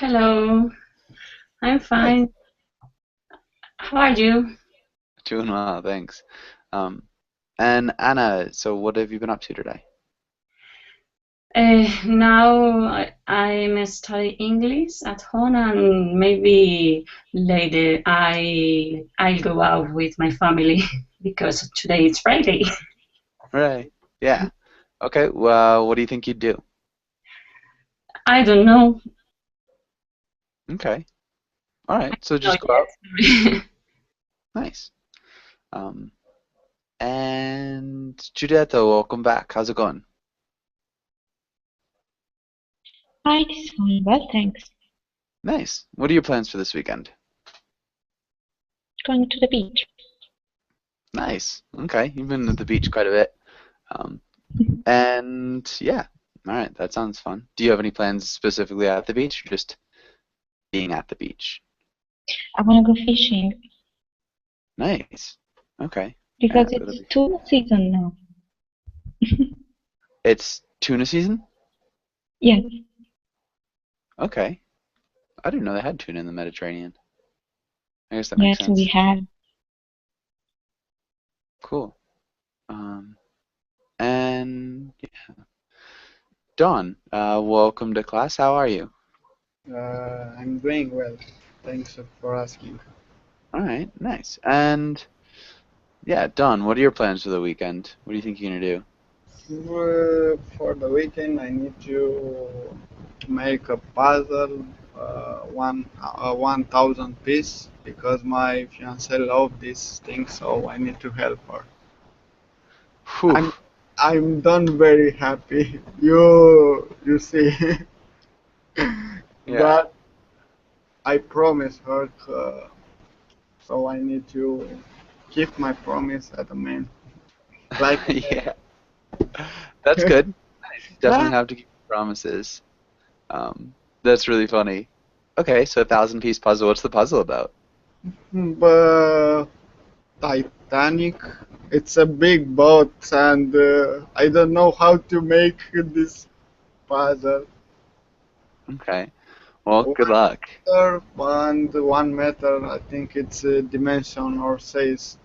Hello, I'm Hi, fine. How are you? doing well, thanks. Um, and Anna, so what have you been up to today? Now I'm studying English at home, and maybe later I'll go out with my family because today is Friday. Right. Yeah. Okay. Well, what do you think you'd do? I don't know. Okay. All right. So Not just go out. yet. Nice. Um, and Giulietto, welcome back. How's it going? Hi, it is going well, thanks. Nice. What are your plans for this weekend? Going to the beach. Nice. Okay. You've been at the beach quite a bit. Um, and yeah. All right. That sounds fun. Do you have any plans specifically at the beach or just being at the beach? I want to go fishing Nice. Okay. because Yeah, that'll it's be tuna season now. It's tuna season? Yes, Okay. I didn't know they had tuna in the Mediterranean. I guess that makes yes, we sense. have. Cool. Um, and yeah. Dawn, welcome to class. How are you? I'm doing well. Thanks for asking. All right, nice. And yeah, Dawn, what are your plans for the weekend? What do you think you're gonna do? For the weekend, I need to make a puzzle, 1,000 piece, because my fiance loves this thing, so I need to help her. Whew. I'm I'm done very happy. You see, Yeah. but I promised her, so I need to keep my promise at the man. Like, Yeah. That's good. Nice. Definitely yeah, have to keep promises. That's really funny. Okay, so 1,000 piece puzzle. What's the puzzle about? but Titanic. It's a big boat, and I don't know how to make this puzzle. Okay. Well, One good luck. meter and 1 meter, I think it's a dimension or size.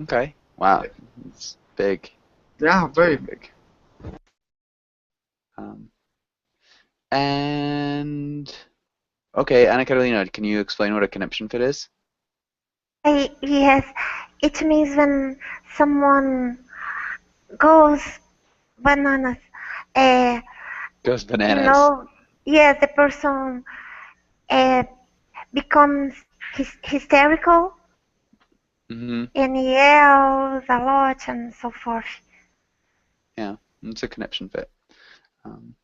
Okay. Wow. It's big. Yeah, It's really very. big. Um, and okay, Anna Carolina, can you explain what a conniption fit is? Yes, it means when someone goes bananas. Uh, Goes you bananas. know, yes, the person uh, becomes hysterical Hmm. and yells a lot and so forth. Yeah, it's a conniption fit. Um,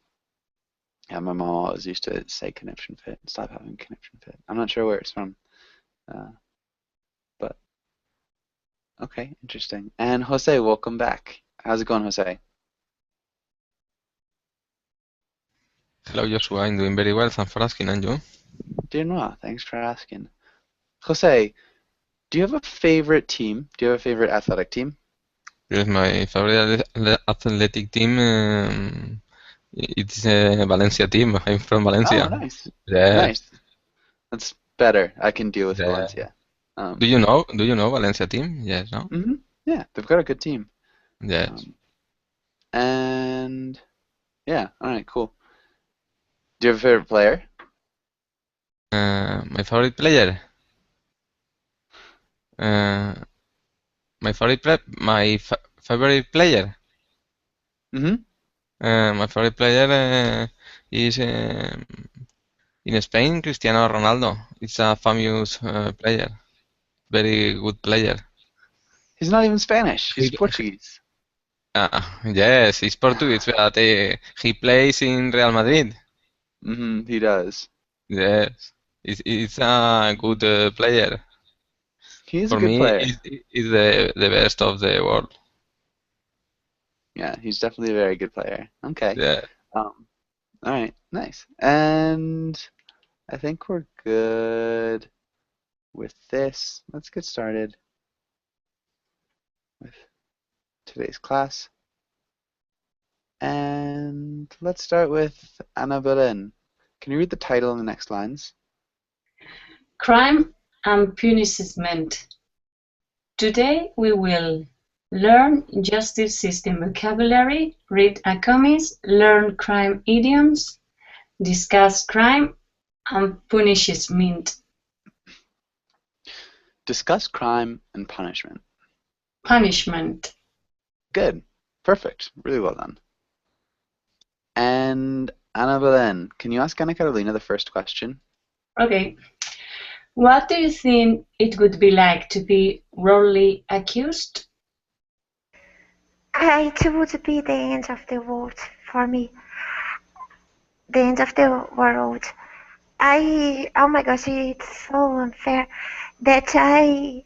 yeah, my mom always used to say conniption fit and stop having conniption fit. I'm not sure where it's from, uh, but okay, interesting. And Jose, welcome back. How's it going, Jose? Hello, Joshua. I'm doing very well. Thanks for asking. And you? Doing well. Thanks for asking. Jose, do you have a favorite team? Do you have a favorite athletic team? Yes, my favorite athletic team it's Valencia team. I'm from Oh, Valencia. nice. Yes, Nice. That's better. I can deal with yes. Valencia. Um, Do you know Valencia team? Yes, no? hmm Yeah, they've got a good team. Yes. Um, and yeah, all right, cool. Do you have a favorite player? My favorite player. Uh, my favorite player. Hmm. My favorite player is in Spain, Cristiano Ronaldo. It's a famous player, very good player. He's not even Spanish. He's He, Portuguese. yes, he's Portuguese, but he plays in Real Madrid. He does. Yes, he's a good player. He is a For good me, player. he's the best of the world. Yeah, he's definitely a very good player. Okay. Yeah. Um, all right, nice. And I think we're good with this. Let's get started with today's class. And let's start with Ana Belen. Can you read the title in the next lines? Crime and punishment. Today we will learn justice system vocabulary, read a comics, learn crime idioms, discuss crime and punishment. Discuss crime and punishment. Punishment. Good. Perfect. Really well done. And Ana Belén, can you ask Ana Carolina the first question? Okay. What do you think it would be like to be wrongly accused? It would be the end of the world for me. The end of the world. Oh my gosh, it's so unfair that I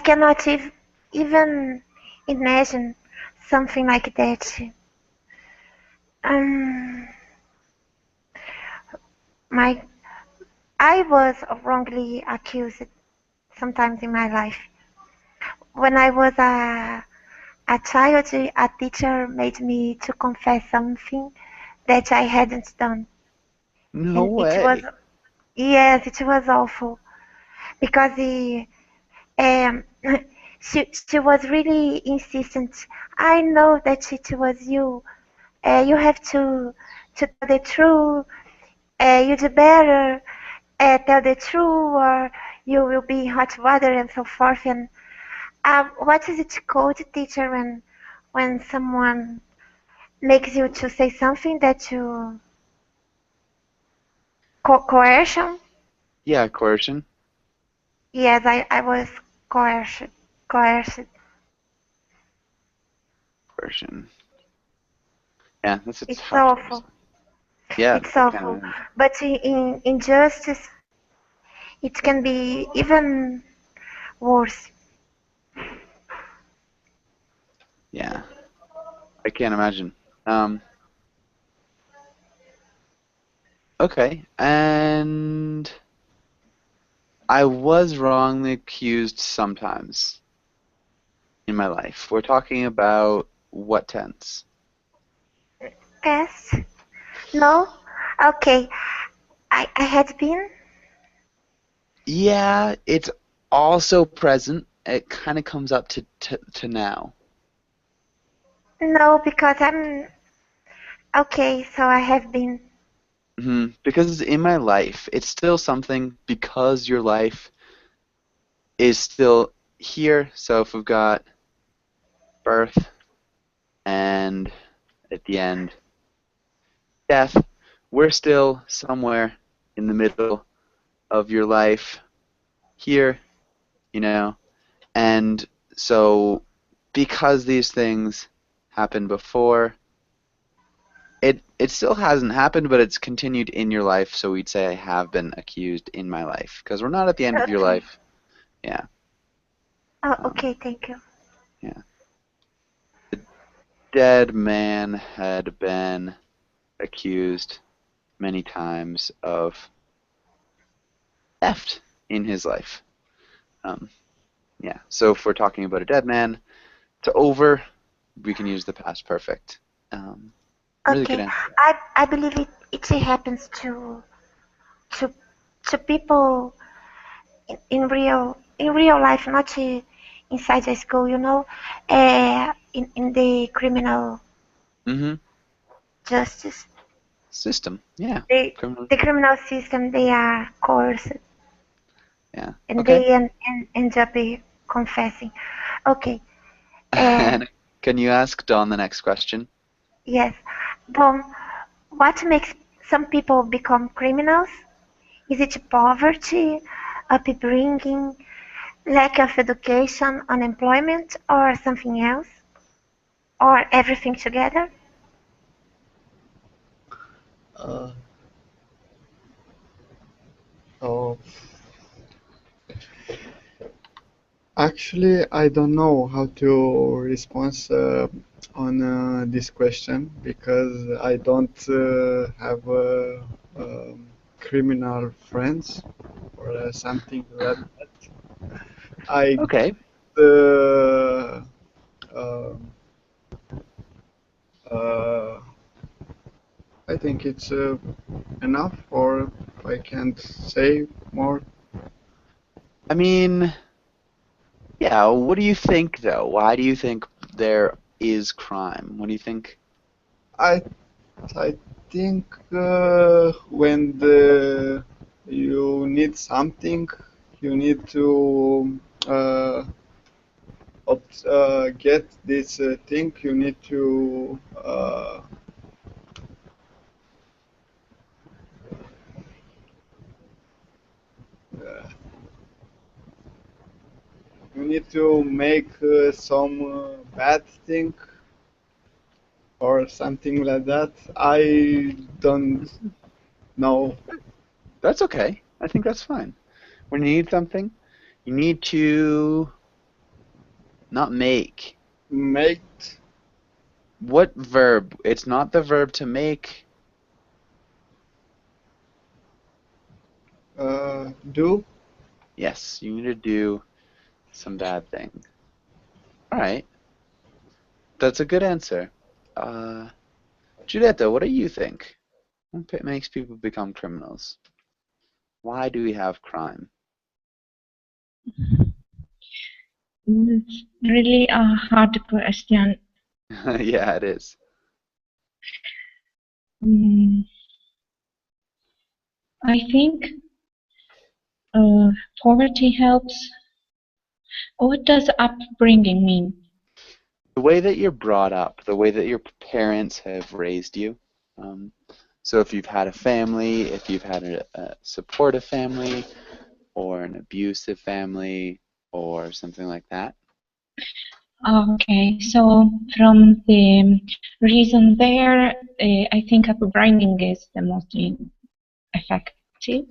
cannot even imagine something like that. Um, my I was wrongly accused sometimes in my life. When I was a child, a teacher made me to confess something that I hadn't done, No and it was, way. yes, it was awful because um, she was really insistent. I know that it was you. You have to tell the truth. You do better. Tell the truth, or you will be in hot water and so forth. And what is it called, teacher, when someone makes you to say something that you coercion? Yeah, coercion. Yes, I was coerced. Coerced. Coercion. Yeah, that's a It's tough awful. Yeah, It's I can't awful. imagine. But in injustice, it can be even worse. Yeah, I can't imagine. Um, okay, and I was wrongly accused sometimes in my life. We're talking about what tense? Yes. No. Okay. I had been. Yeah, it's also present. It kind of comes up to now. No, because I'm okay. So I have been. Because it's in my life. It's still something because your life is still here. So if we've got birth and at the end death, we're still somewhere in the middle of your life here, you know. And so because these things happened before, it still hasn't happened, but it's continued in your life, so we'd say I have been accused in my life. Because we're not at the end of your Okay. life. Yeah. Oh, Um, okay. Thank you. yeah. The dead man had been accused many times of theft in his life. Um, yeah. So if we're talking about a dead man, to over, we can use the past perfect. Really good Okay. answer. I believe it happens to to people in real life, not inside the school. In the criminal Mm-hmm. justice, System. Yeah. the Criminal. the criminal system, they are coerced Yeah. and Okay. they end up confessing. Okay. Uh, And can you ask Dawn the next question? yes. Don, what makes some people become criminals? Is it poverty, upbringing, lack of education, unemployment, or something else? Or everything together? Uh, oh, actually, I don't know how to respond on this question because I don't have criminal friends or something like that. I Okay. uh, uh, uh, I think it's enough, or I can't say more. I mean, yeah, what do you think though? Why do you think there is crime? What do you think? I I think when you need something, you need to get this thing. You need to uh, make some bad thing or something like that. I don't know. That's okay. I think that's fine. When you need something, you need to not make. Make What verb? It's not the verb to make. do. Yes, you need to do some bad thing. All right. That's a good answer. Giulietta, what do you think? What makes people become criminals? Why do we have crime? It's really a hard question. Yeah, it is. Mm, I think poverty helps. What does upbringing mean? The way that you're brought up, the way that your parents have raised you. Um, so if you've had a family, if you've had a supportive family, or an abusive family, or something like that. Okay, so from the reason there, I think upbringing is the most effective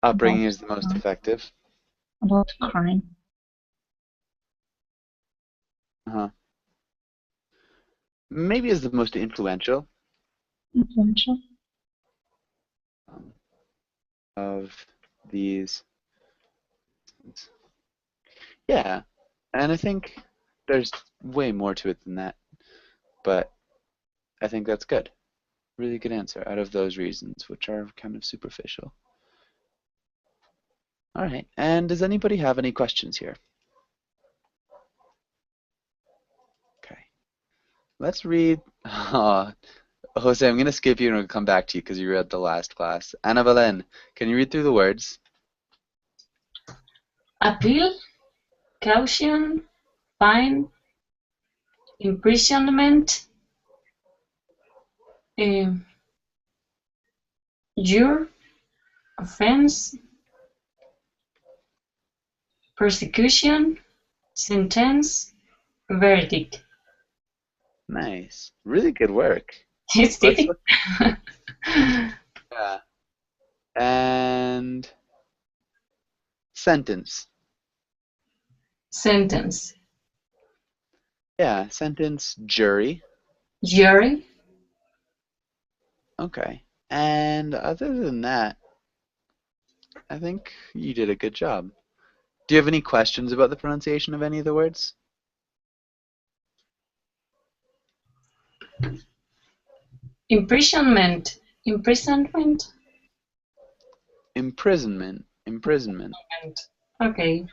Upbringing is the most effective. about crime. Uh-huh. Maybe is the most influential Influential. of these. Yeah, and I think there's way more to it than that, but I think that's good. Really good answer out of those reasons, which are kind of superficial. All right, and does anybody have any questions here? Okay, let's read. Jose, I'm going to skip you and we'll come back to you because you read the last class. Ana Belen, can you read through the words? Appeal, caution, fine, imprisonment, jure, offense, persecution, sentence, verdict. Nice. Really good work. It's Let's difficult. look. Yeah. And sentence. Sentence, Yeah, sentence, jury. jury, Okay. And other than that, I think you did a good job. Do you have any questions about the pronunciation of any of the words? imprisonment, imprisonment. Imprisonment. Imprisonment. Okay.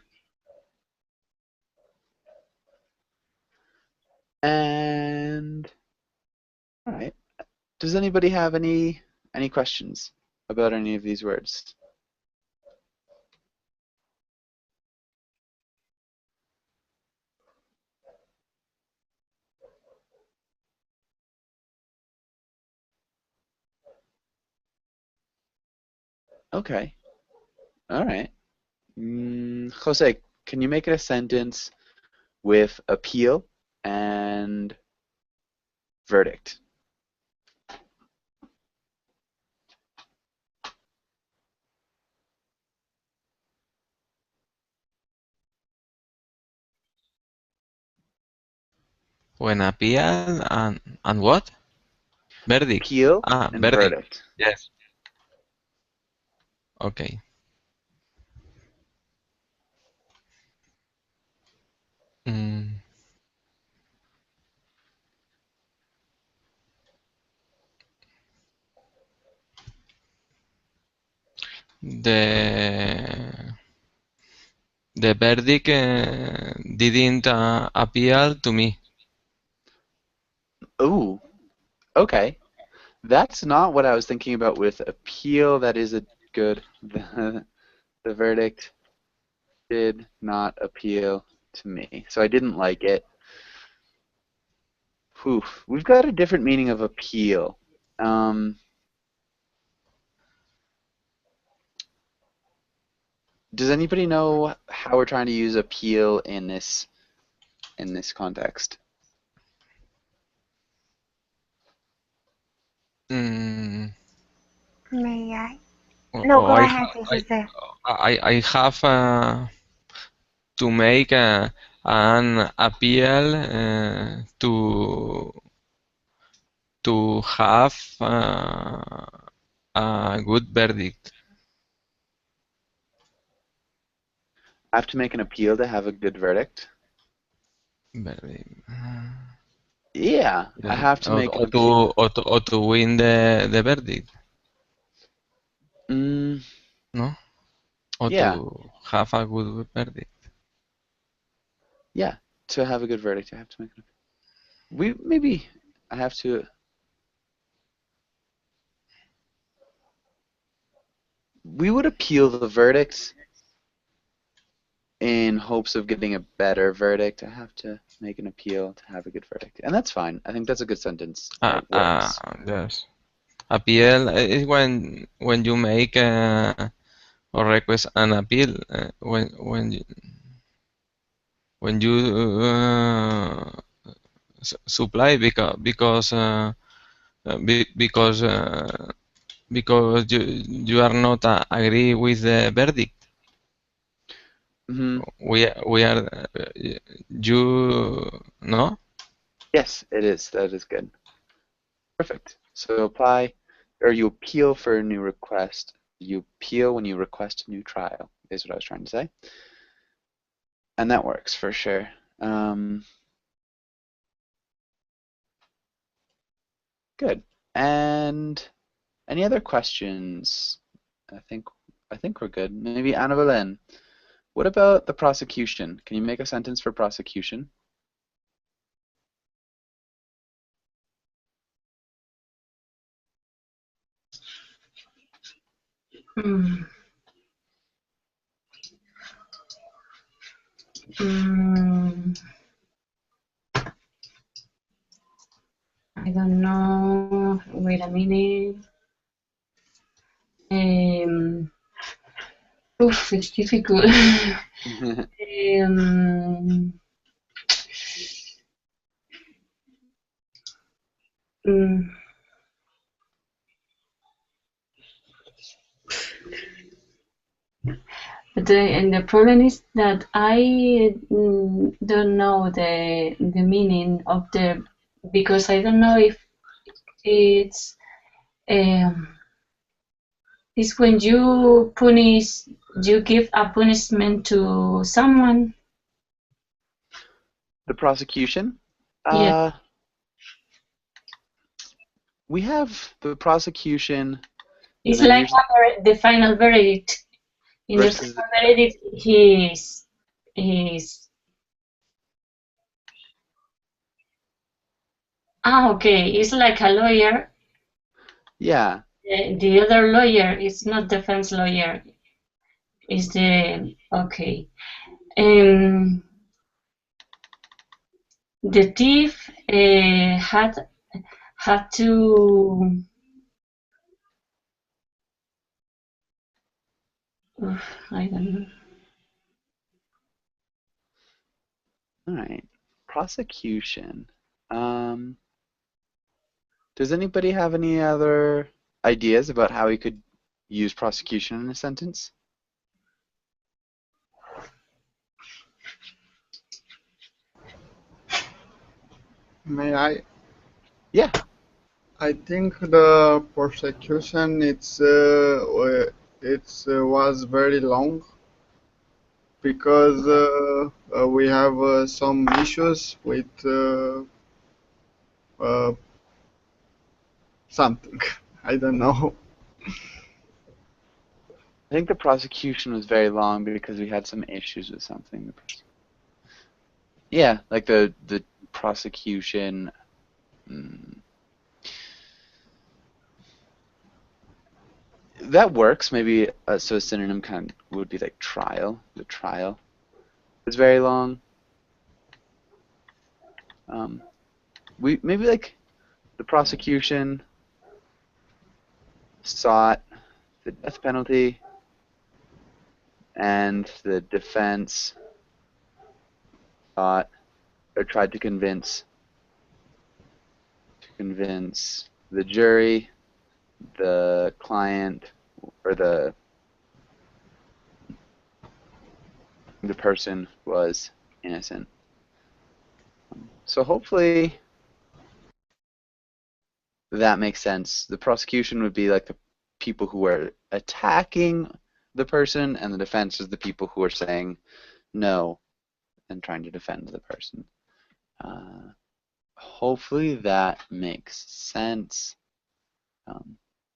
And all right. Does anybody have any questions about any of these words? Okay. All right. Jose, can you make it a sentence with appeal and verdict? When appeal and what? Verdict. Appeal Ah, and verdict. verdict. Yes. Okay. Mm, the verdict didn't appeal to me. Ooh, okay. That's not what I was thinking about with appeal. That is a good. The verdict did not appeal to me, so I didn't like it. Whew. We've got a different meaning of appeal. Does anybody know how we're trying to use appeal in this context? Mm, May I? or, No, or go I, ahead, ha- Jose. I have to make an appeal to have a good verdict. I have to make an appeal to have a good verdict. Verdict. Yeah, I have to make an Or appeal. to win the verdict, Mm, no? Or yeah, to have a good verdict. yeah. To have a good verdict, I have to make an appeal. Maybe I have to. We would appeal the verdict in hopes of getting a better verdict. I have to make an appeal to have a good verdict, and that's fine. I think that's a good sentence. It works. Yes. Appeal is when you make or request an appeal when you supply because you are not agree with the verdict. Hmm. We are you no. Yes, it is. That is good. Perfect. So apply, or you appeal for a new request. You appeal when you request a new trial, is what I was trying to say. And that works for sure. Good. And any other questions? I think we're good. Maybe Anna Boleyn. What about the prosecution? Can you make a sentence for prosecution? Mm. Mm, I don't know. Wait a minute. It's difficult. um, mm, and the problem is that I don't know the meaning of the, because I don't know if it's it's when you punish, you give a punishment to someone. The prosecution? Yeah. We have the prosecution, and It's then like usually the final verdict. In the versus. final verdict, he's okay. It's like a lawyer. Yeah. The other lawyer is not defense lawyer. Is the okay. The thief had to. I don't know. All right. Prosecution. Does anybody have any other ideas about how we could use prosecution in a sentence? May I? Yeah. I think the prosecution was very long because we have some issues with uh, something. I don't know. I think the prosecution was very long because we had some issues with something. Yeah, like the prosecution. That works. Maybe so a synonym kind of would be like trial. The trial was very long. We maybe like the prosecution sought the death penalty, and the defense sought or tried to convince the jury, the client, or the person was innocent. So hopefully that makes sense. The prosecution would be like the people who are attacking the person, and the defense is the people who are saying no and trying to defend the person. Hopefully that makes sense.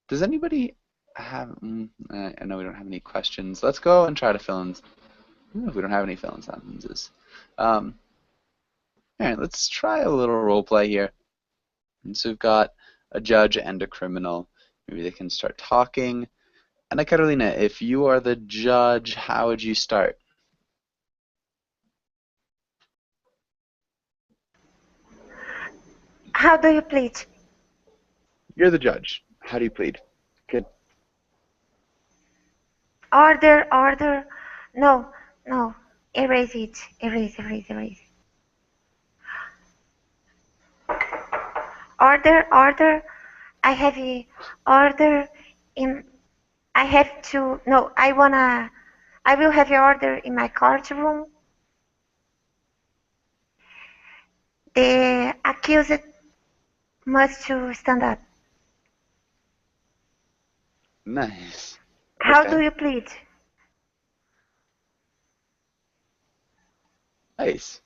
Does anybody have? I know we don't have any questions. Let's go and try to fill in. If we don't have any fill-in sentences. All right, let's try a little role play here. And so we've got a judge and a criminal. Maybe they can start talking. Ana Carolina, if you are the judge, how would you start? How do you plead? You're the judge. How do you plead? Good. Order, order. No, no. Erase it. Erase, erase, erase. Order, order. I have a order in. I have to. No, I will have your order in my courtroom. The accused must to stand up. Nice. How Okay. do you plead? Nice.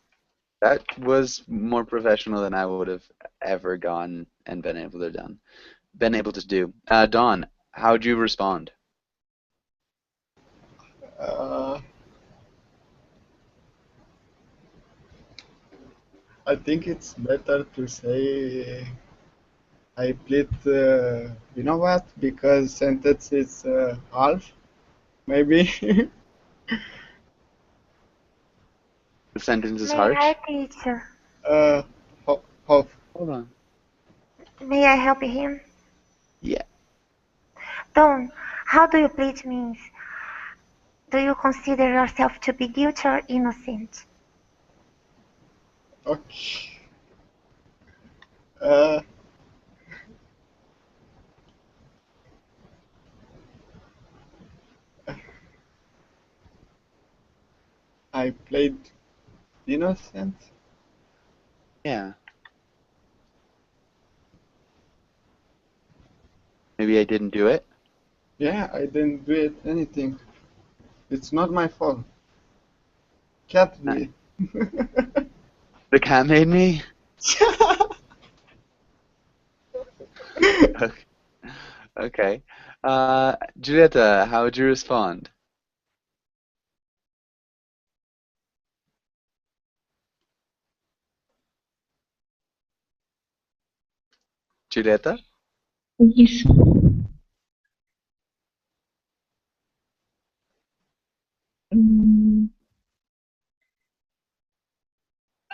That was more professional than I would have ever gone and been able to do. Dawn, how'd you respond? I think it's better to say I plead, you know what? Because sentence is half, maybe. The sentence is May harsh? I, teacher? Half. Hold on. May I help him? Yeah. Don, how do you plead means? Do you consider yourself to be guilty or innocent? Okay. Uh, I played innocent. Yeah. Maybe I didn't do it? Yeah, I didn't do it anything. It's not my fault. Cat did it. The cat made me? Okay. Okay. Julieta, how would you respond? Julieta? Yes. Mm,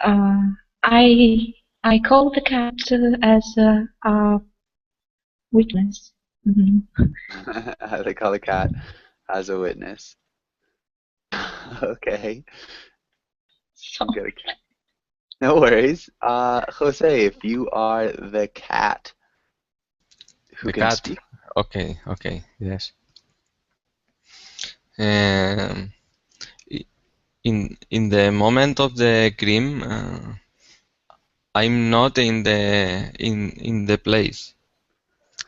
uh, I call the cat as a witness. Mhm. They call the cat as a witness. Okay. So, Got a cat. No worries. Jose, if you are the cat who The can cat. speak. Okay, okay, yes. Um, in the moment of the crime, I'm not in the place.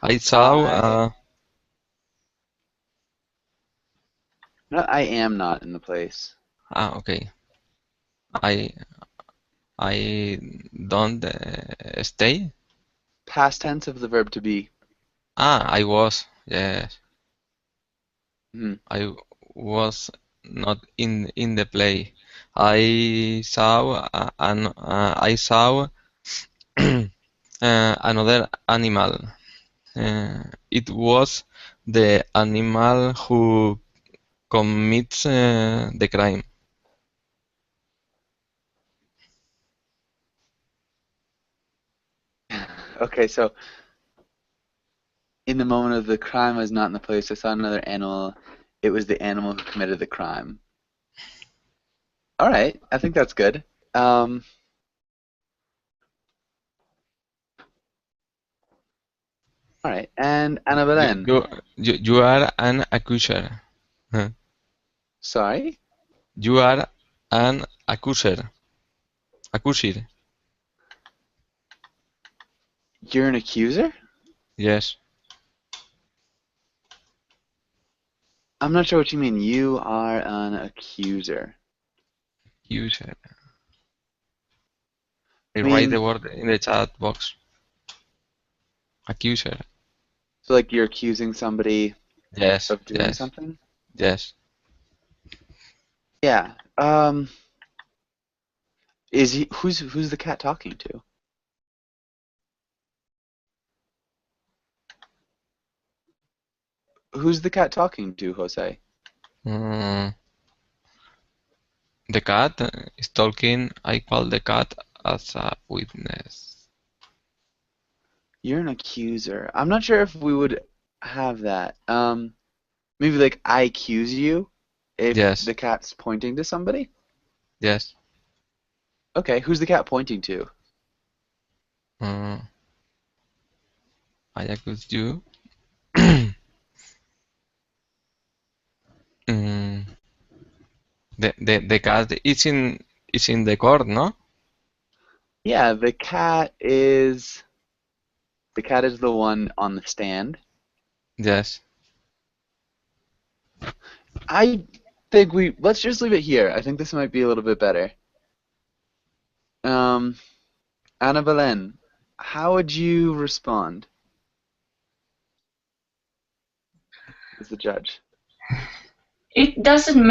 I saw. No, I am not in the place. Okay. I I don't stay. Past tense of the verb to be. I was. Yes. Mhm. I was not in the play. I saw another animal. It was the animal who commits the crime. Okay, so in the moment of the crime, I was not in the place. I saw another animal. It was the animal who committed the crime. All right, I think that's good. All right, and Ana You Belén. you are an accuser. Huh? Sorry, You are an accuser. Accuser. you're an accuser? Yes. I'm not sure what you mean. You are an accuser. Accuser. I I write the mean, word in the chat box. Accuser. so like you're accusing somebody Yes. of doing Yes. something? Yes. Yeah. Is he who's the cat talking to? Who's the cat talking to, Jose? Mm, the cat is talking. I call the cat as a witness. You're an accuser. I'm not sure if we would have that. Maybe like I accuse you if Yes. the cat's pointing to somebody? Yes. Okay, who's the cat pointing to? I accuse you. Mm, the cat is in the court, no? Yeah, the cat is the one on the stand. Yes. I think let's just leave it here. I think this might be a little bit better. Um, Ana Belén, how would you respond as the judge? It doesn't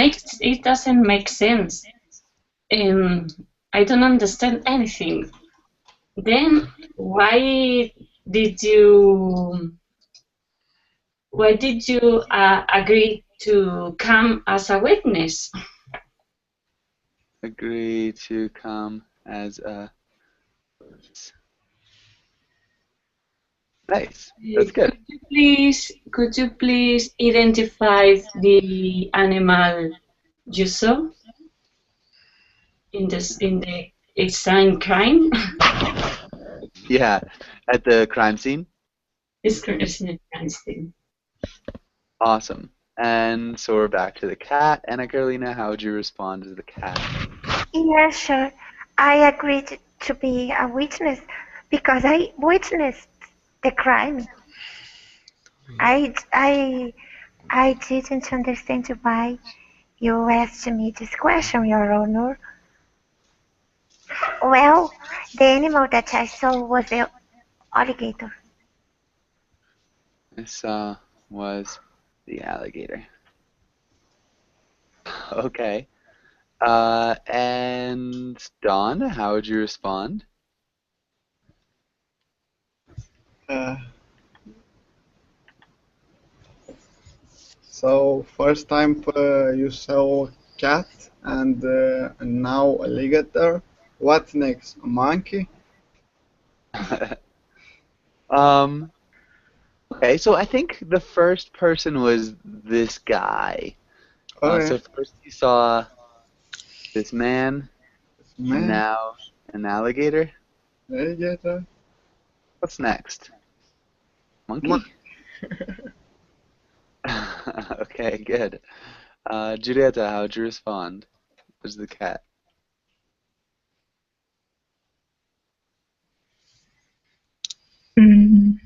make sense. Um, I don't understand anything. Then did you why did you agree to come as a witness? Agree to come as a nice. That's good. Could you please identify the animal you saw in the exam crime? Yeah, at the crime scene. It's crime thing. Awesome. And so we're back to the cat. Anna Carolina, how would you respond to the cat? Yeah, sure. I agreed to be a witness because I witnessed the crime. I didn't understand why you asked me this question, Your Honor. Well, the animal that I saw was the alligator. I saw was the alligator. Okay. And Dawn, how would you respond? Uh, so first time you saw a cat and now a alligator. What next? A monkey? Okay, so I think the first person was this guy. So Okay, first you saw this man, and man, now an alligator. alligator, What's next? mon- Monkey? Okay, good. Julieta, how would you respond? Was the cat? Mm,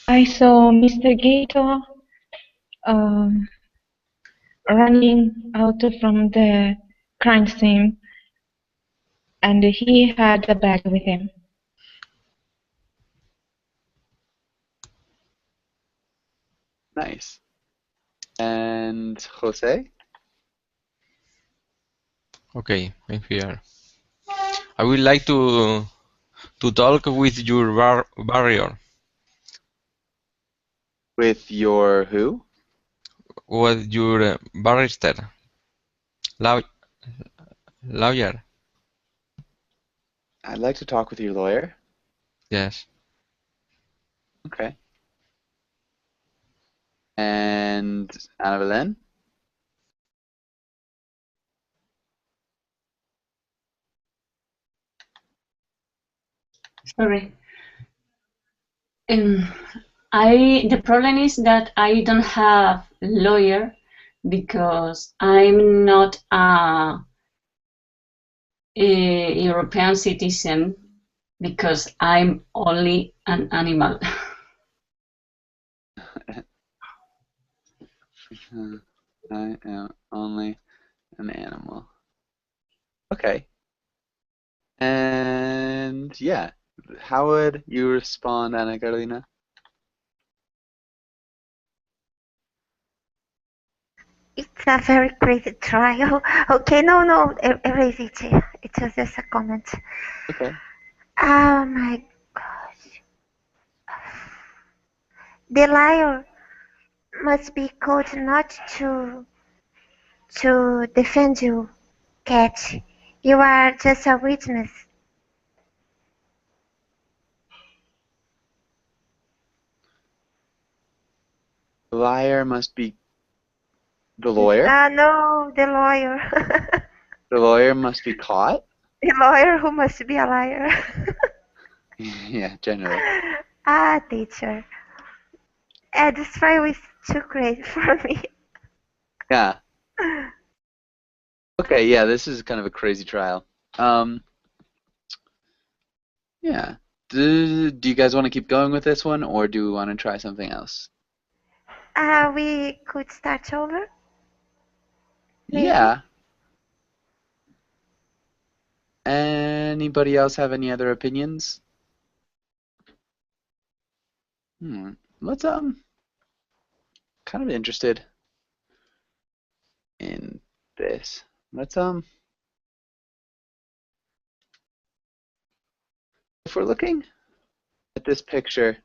I saw Mr. Gator um, running out from the crime scene, and he had a bag with him. Nice. And Jose? Okay, I'm here. I would like to talk with your barrier, With your who? with your barrister, law lawyer. I'd like to talk with your lawyer. Yes. Okay. And Ana Belén? Sorry. The problem is that I don't have lawyer because I'm not a European citizen because I'm only an animal. I am only an animal. Okay. And yeah, how would you respond, Ana Carolina? It's a very crazy trial. Okay, no, erase it. It was just a comment. Okay. Oh my gosh. The liar must be called not to defend you, Cat. You are just a witness. The liar must be the lawyer. No, the lawyer. The lawyer must be caught. The lawyer who must be a liar. Yeah, generally. Teacher. This trial is too great for me. Yeah. Okay, yeah, this is kind of a crazy trial. Yeah. Do you guys want to keep going with this one, or do we want to try something else? We could start over. Maybe. Yeah. Anybody else have any other opinions? Let's kind of interested in this. Let's if we're looking at this picture,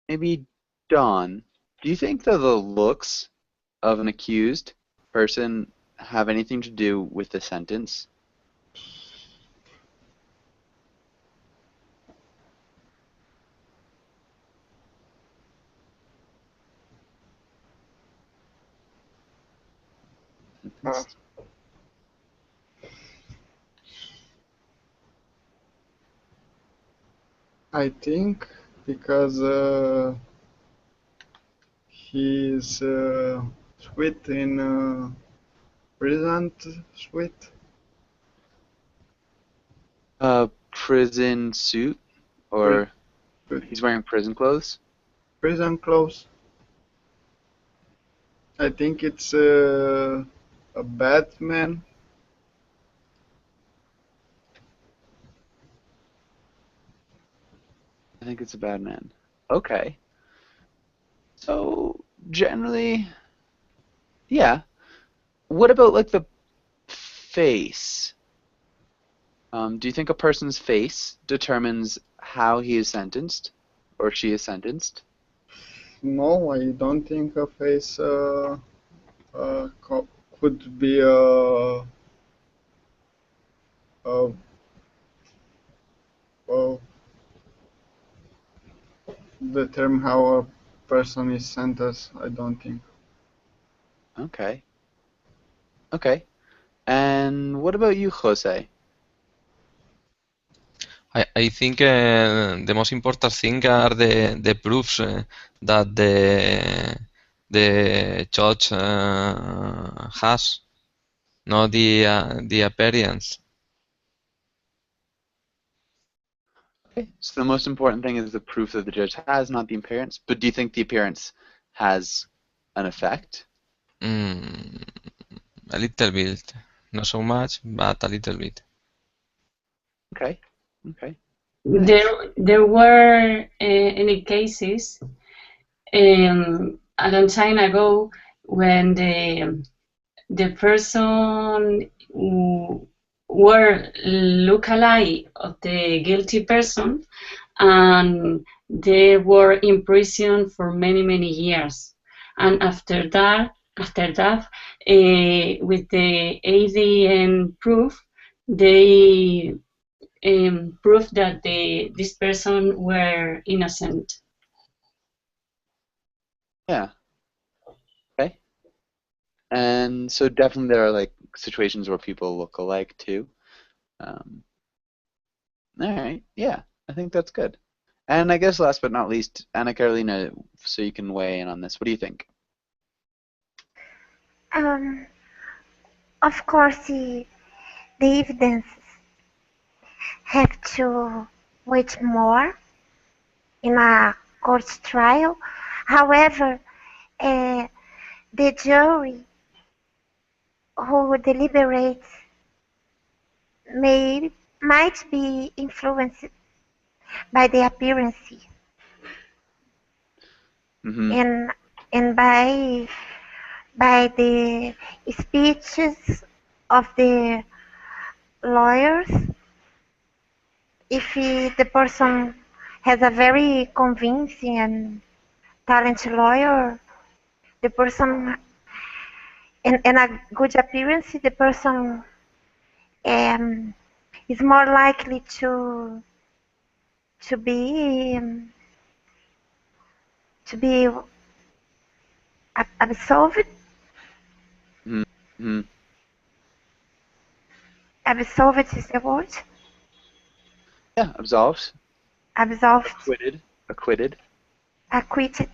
maybe Dawn, do you think that the looks of an accused person have anything to do with the sentence? I think because he's sweet in prison sweet. Prison suit, or he's wearing prison clothes? Prison clothes. I think it's a Batman. I think it's a bad man. Okay. So generally, yeah. What about like the face? Do you think a person's face determines how he is sentenced or she is sentenced? No, I don't think a face could be a determine how a person is sentenced. I don't think. Okay. Okay. And what about you, Jose? I think the most important thing are the proofs that the judge has, not the appearance. Okay. So the most important thing is the proof that the judge has, not the appearance. But do you think the appearance has an effect? A little bit, not so much, but a little bit. Okay. Okay. There were any cases a long time ago when the person who were look-alike of the guilty person, and they were in prison for many years. And after that, with the ADN proof, they proved that this person were innocent. Yeah. Okay. And so definitely there are like situations where people look alike too. All right. Yeah, I think that's good. And I guess last but not least, Anna Carolina, so you can weigh in on this. What do you think? Of course, the evidence have to wait more in a court trial. However, the jury who deliberates might be influenced by the appearance Mm-hmm. and by the speeches of the lawyers. If the person has a very convincing and talented lawyer, the person and a good appearance, the person is more likely to be to be absolved. Mm-hmm. Absolved is the word. Yeah, absolved. Absolved, Acquitted. Acquitted. acquitted.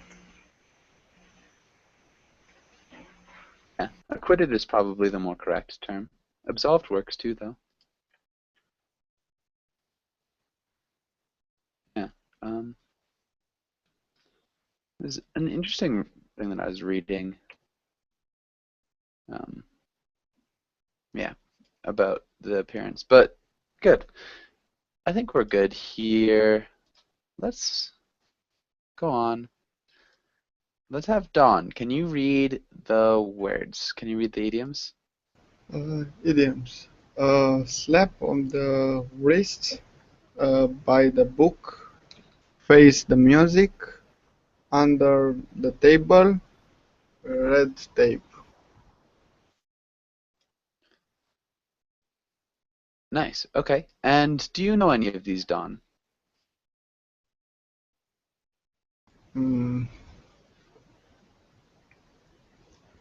Yeah, acquitted is probably the more correct term. Absolved works too, though. Yeah. There's an interesting thing that I was reading. Yeah, about the appearance. But good. I think we're good here. Let's go on. Let's have Dawn. Can you read the words? Can you read the idioms? Idioms. Slap on the wrist, by the book, face the music, under the table, red tape. Nice. Okay. And do you know any of these, Dawn? Mm,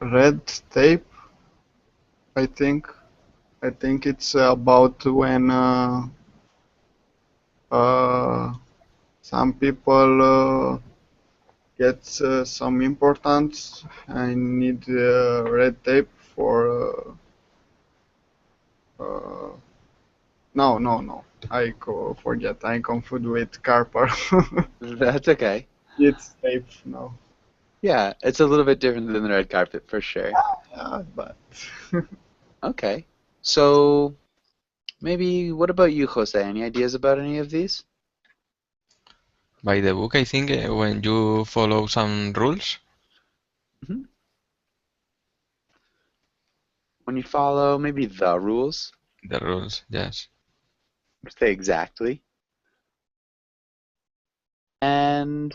red tape, I think. I think it's about when some people get some importance and need red tape for. No. Forget. I confuse with Carper. That's okay. It's tape now. Yeah, it's a little bit different than the red carpet for sure. Yeah, but Okay. So maybe what about you, Jose? Any ideas about any of these? By the book, I think when you follow some rules. Hmm. When you follow maybe the rules, The rules, yes. say exactly. And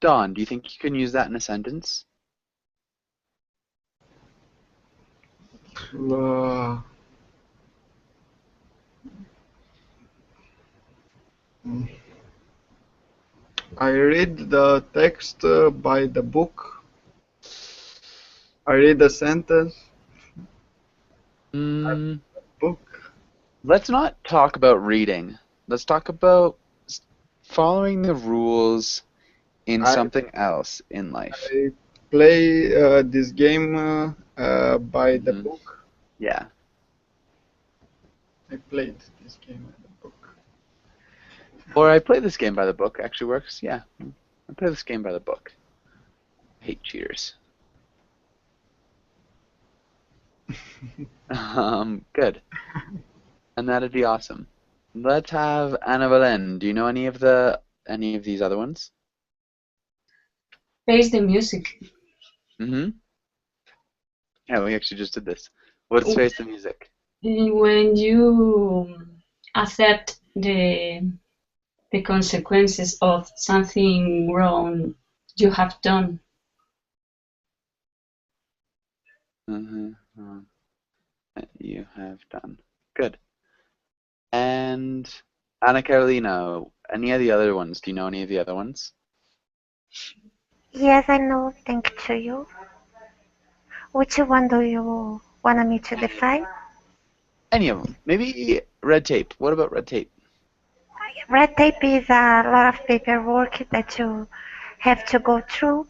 Dawn, do you think you can use that in a sentence? uh, I read the text by the book. I read the sentence. Mm, Book. let's not talk about reading. Let's talk about following the rules in I something else in life. I play this game by the Hmm. book. Yeah. I played this game by the book. Or I play this game by the book actually works. Yeah. I play this game by the book. I hate cheaters. Good. And that'd be awesome. Let's have Anna Belen. Do you know any of these other ones? Face the music. Mm-hmm. Yeah, we actually just did this. What's face the music? When you accept the consequences of something wrong you have done. Mm-hmm. That you have done. Good. And Anna Carolina, any of the other ones? Do you know any of the other ones? Yes, I know. Thank to you. Which one do you want me to define? Any of them. Maybe red tape. What about red tape? Red tape is a lot of paperwork that you have to go through.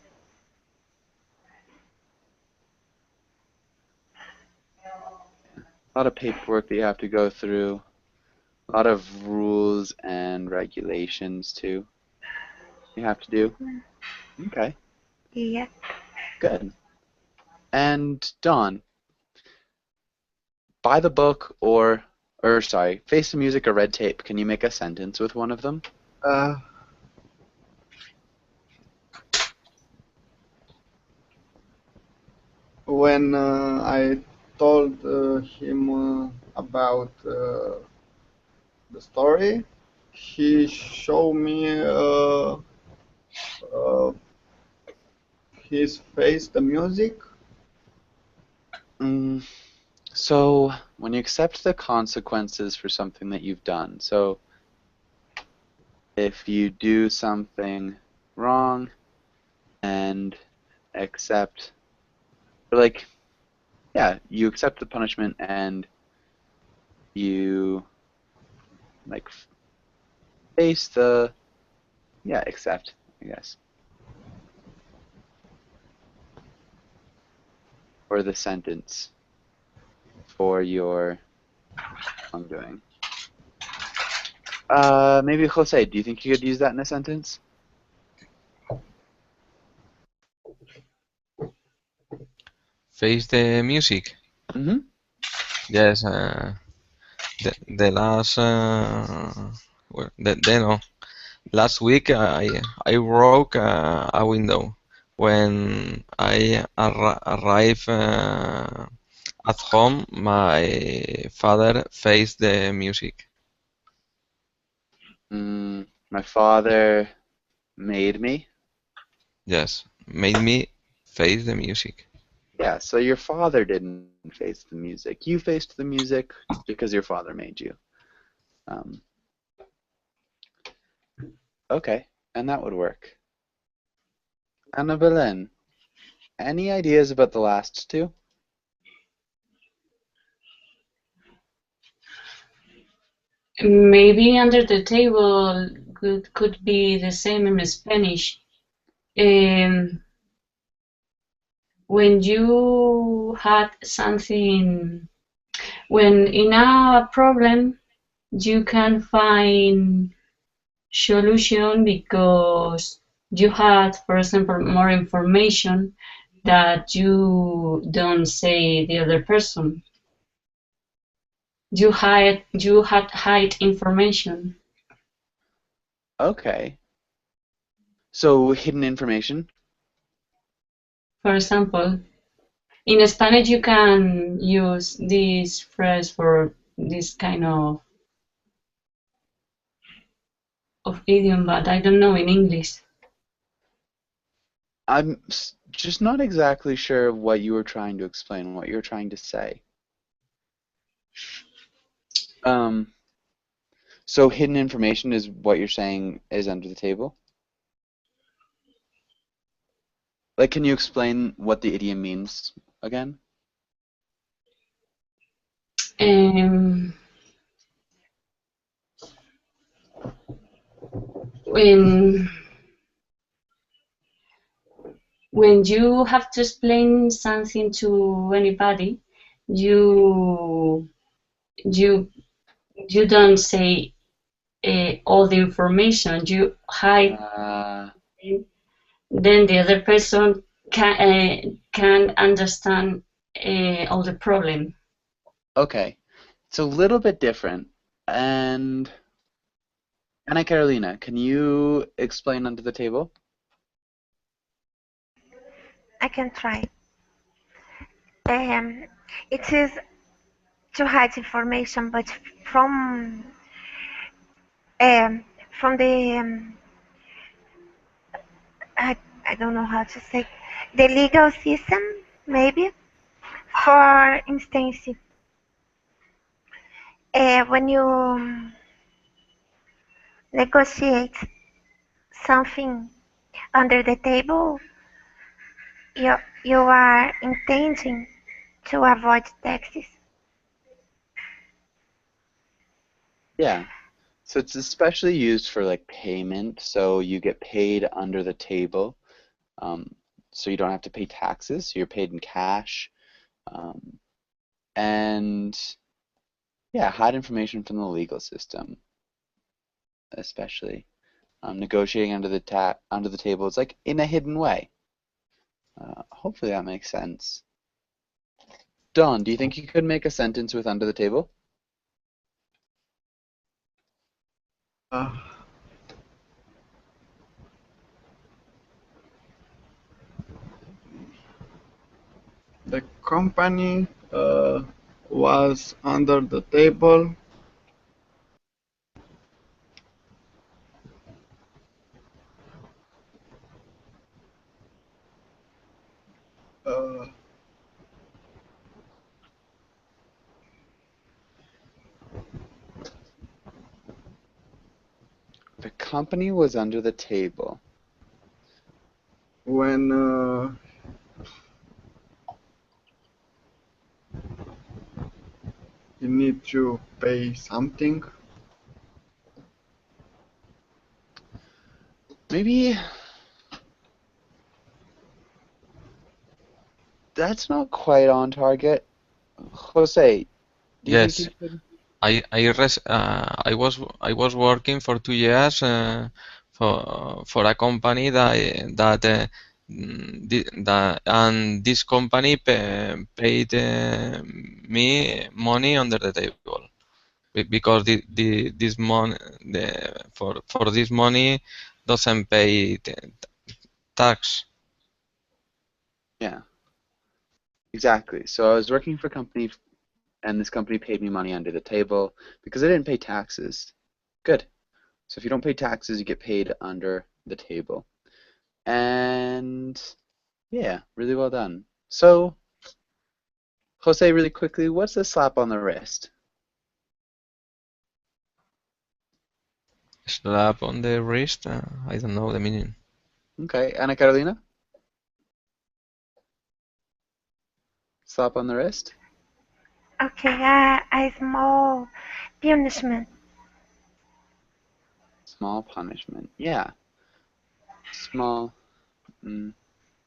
A lot of paperwork that you have to go through. A lot of rules and regulations too. You have to do. Okay, Yeah. good. And Dawn, by the book or sorry, face the music or red tape. Can you make a sentence with one of them? Uh, when I told him about the story, he showed me uh, his face, the music. Mm, so when you accept the consequences for something that you've done, so if you do something wrong and accept, or like, yeah, you accept the punishment and you like face the, yeah, accept, I guess, or the sentence for your wrongdoing. Maybe Jose, do you think you could use that in a sentence? Face the music. Mm-hmm. Yes. The last well, no. Last week I broke a window when I arrived at home. My father faced the music. My father made me. Yes, made me face the music. Yeah, so your father didn't face the music. You faced the music because your father made you. Um, okay, and that would work. Anna Belen, any ideas about the last two? Maybe under the table could be the same in Spanish. When you had something, when in a problem, you can find solution because you had, for example, more information that you don't say the other person. You had hide information. Okay. So hidden information? For example, in Spanish you can use this phrase for this kind of idiom, but I don't know in English. I'm just not exactly sure what you were trying to explain, what you were trying to say. Um, so hidden information is what you're saying is under the table? Like, can you explain what the idiom means again? Um, when when you have to explain something to anybody, you you you don't say all the information. You hide. Then the other person can understand all the problem. Okay, it's a little bit different. And Anna Carolina, can you explain under the table? I can try. It is to hide information, but from um, from the I, I don't know how to say, the legal system, maybe. For instance, when you negotiate something under the table, you you are intending to avoid taxes. Yeah. So it's especially used for like payment. So you get paid under the table. So you don't have to pay taxes. So you're paid in cash. And yeah, hide information from the legal system, especially. Negotiating under the table is like in a hidden way. Hopefully that makes sense. Don, do you think you could make a sentence with under the table? The company was under the table. Uh, The company was under the table. when you need to pay something. Maybe that's not quite on target. Jose, do you think Yes, you could? I was working for 2 years for a company and this company paid me money under the table because this money for this money doesn't pay tax. Yeah, exactly. So I was working for a company, and this company paid me money under the table because I didn't pay taxes. Good. So if you don't pay taxes, you get paid under the table. And yeah, really well done. So, Jose, really quickly, what's a slap on the wrist? Slap on the wrist. I don't know the meaning. Okay, Ana Carolina? Slap on the wrist? Okay, a small punishment. Small punishment. Yeah. Small,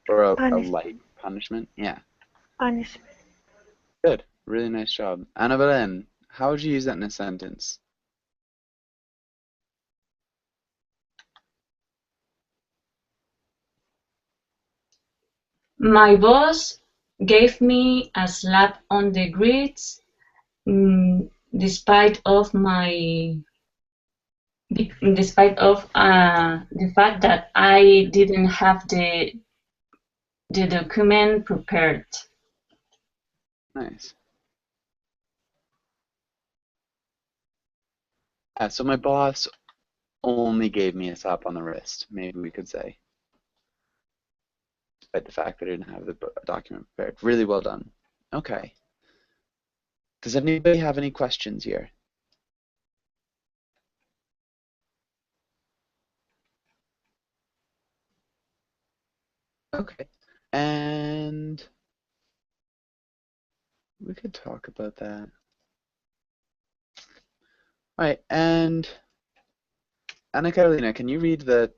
or a Punish, light punishment. Yeah. punishment. Good. Really nice job. Ana Belen, how would you use that in a sentence? My boss gave me a slap on the wrist, despite of the fact that I didn't have the document prepared. Nice. Yeah, so my boss only gave me a slap on the wrist, maybe we could say, despite the fact that I didn't have the document prepared. Really well done. Okay. Does anybody have any questions here? Okay. And we could talk about that. All right, and Ana Carolina, can you read the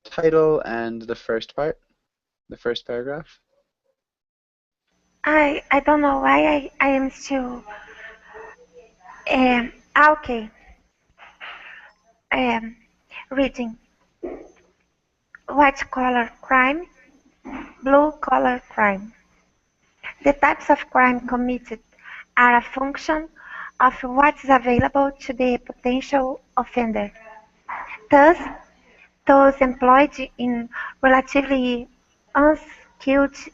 title and the first part, the first paragraph? I don't know why I am still. Okay. Um, reading. White collar crime, blue collar crime. The types of crime committed are a function of what is available to the potential offender. Thus, those employed in relatively huge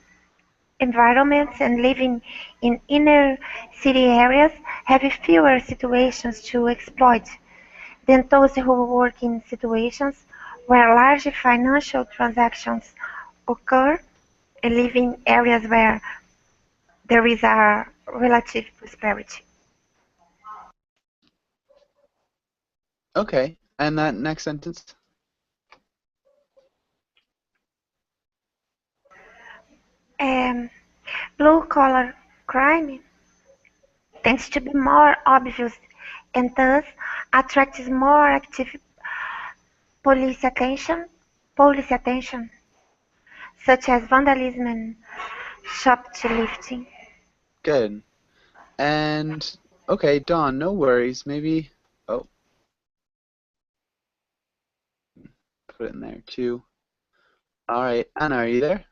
environments and living in inner city areas have fewer situations to exploit than those who work in situations where large financial transactions occur and live in areas where there is a relative prosperity. Okay, and that next sentence? Um, Blue-collar crime tends to be more obvious and thus attracts more active police attention, such as vandalism and shoplifting. Good. And, okay, Dawn, no worries. Maybe, oh, put it in there too. All right, Anna, are you there?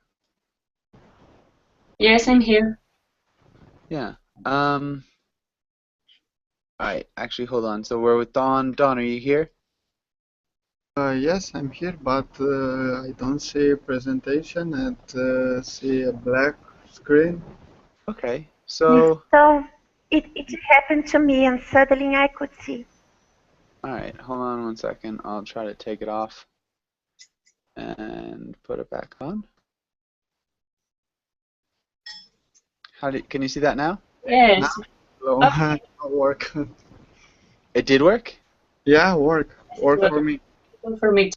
Yes, I'm here. Yeah. All right, actually, hold on. So we're with Dawn. Dawn, are you here? Yes, I'm here, but I don't see a presentation and see a black screen. Okay, so, So it happened to me and suddenly I could see. all right, hold on 1 second. I'll try to take it off and put it back on. Can you see that now? Yes. So, Okay. work. It did work? Yeah, work for me. Good for me.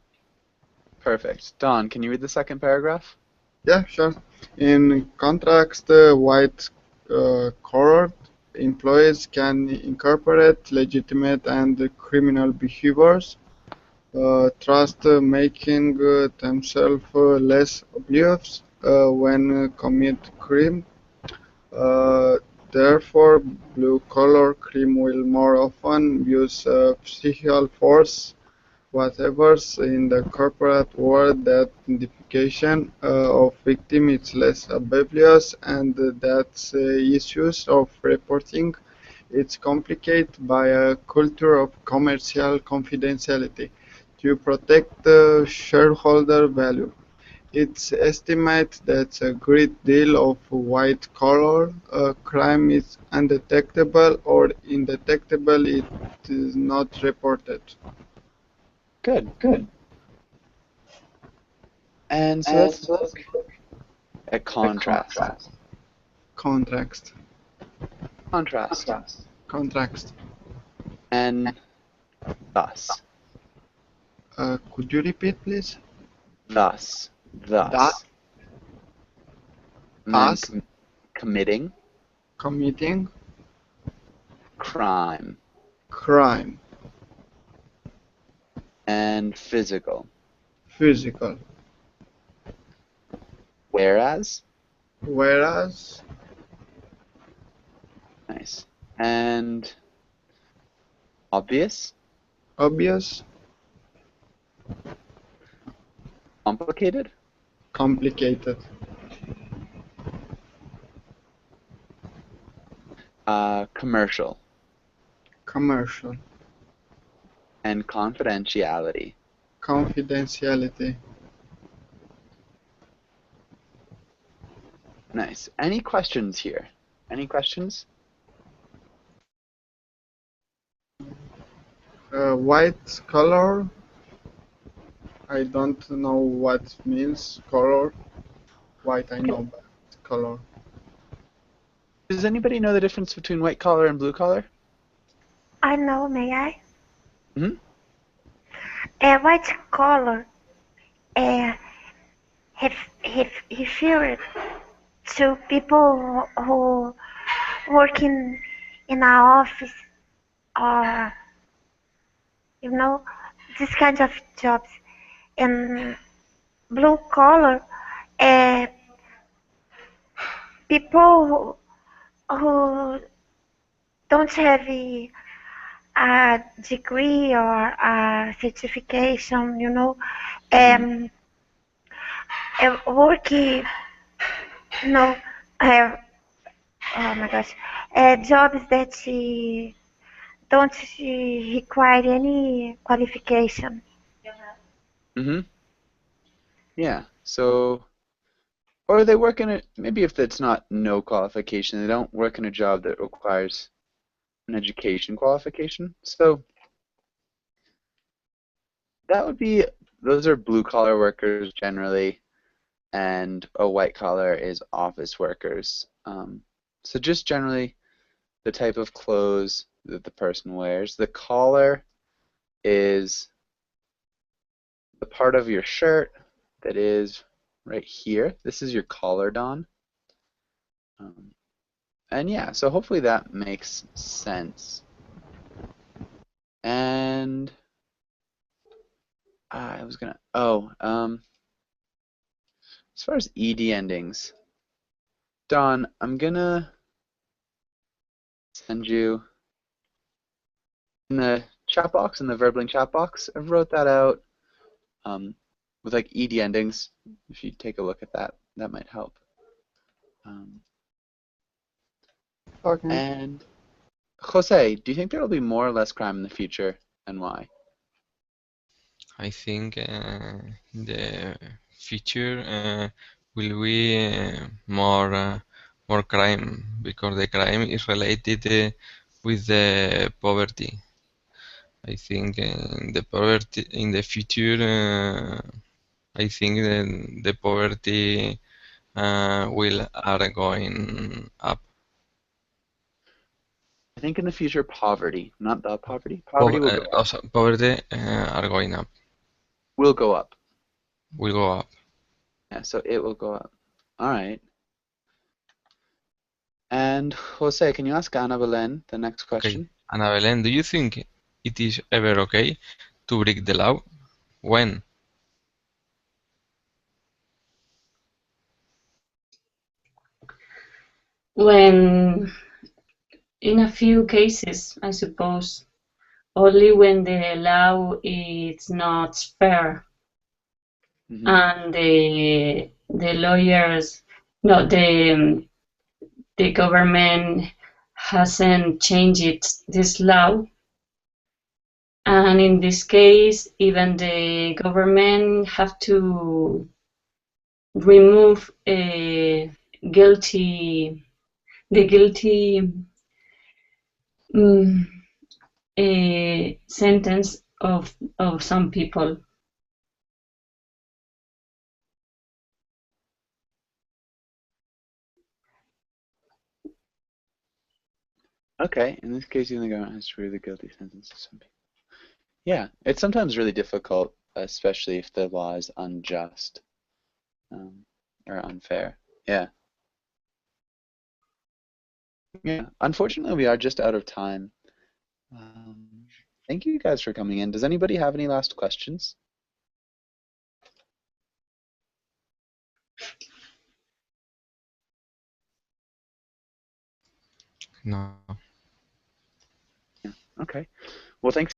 Perfect. Dawn, can you read the second paragraph? Yeah, sure. In contrast, white-collar employees can incorporate legitimate and criminal behaviors, thus making themselves less obvious when commit crime. Uh, Therefore, blue-collar crime will more often use physical force, whatever's in the corporate world that identification of victim is less obvious and that issues of reporting it's complicated by a culture of commercial confidentiality to protect the shareholder value. It's estimated that a great deal of white-collar crime is undetectable or indetectable. It is not reported. Good. And so let's look at contrast. Contrast. Contrast. Contrast. And thus. Could you repeat, please? Thus. Thus. And then Thus. Committing Committing crime. crime. And physical. Physical. Whereas. Whereas. Nice. And obvious. Obvious. Complicated. Complicated. Commercial. Commercial. And confidentiality. Confidentiality. Nice. Any questions here? Any questions? White color. I don't know what means color. White I know, but color. Does anybody know the difference between white collar and blue collar? I know, may I? Mm-hmm. A white collar referred to people who work in an office or this kind of jobs. And blue collar uh, people who don't have a degree or a certification, work, uh, oh my gosh, jobs that don't require any qualification. Mm-hmm. Yeah. So or they work in a, maybe if it's not no qualification, they don't work in a job that requires an education qualification. So that would be, those are blue collar workers generally, and a white collar is office workers. So just generally the type of clothes that the person wears. The collar is the part of your shirt that is right here. This is your collar, Don. And yeah, so hopefully that makes sense. And I was gonna, as far as ED endings, Don, I'm gonna send you in the chat box, in the Verbling chat box. I wrote that out with like ED endings. If you take a look at that, that might help. Okay. And Jose, do you think there will be more or less crime in the future, and why? I think in the future will be more crime, because the crime is related with the poverty. I think the poverty in the future, I think the poverty will are going up. I think in the future, poverty, not the poverty, poverty will go up. Also, poverty are going up. Will go up. Will go up. Yeah, so it will go up. All right. And Jose, can you ask Ana Belen the next Okay. question? Ana Belén, do you think it is ever okay to break the law? When? When, in a few cases, I suppose, only when the law is not fair Mm-hmm. and the lawyers, no, the government hasn't changed this law. And in this case, even the government have to remove the guilty sentence of some people. Okay, in this case, even the government has to remove the guilty sentence of some people. Yeah, it's sometimes really difficult, especially if the law is unjust or unfair. Yeah. Yeah. Unfortunately, we are just out of time. Thank you guys for coming in. Does anybody have any last questions? No. Yeah. Okay. Well, thanks.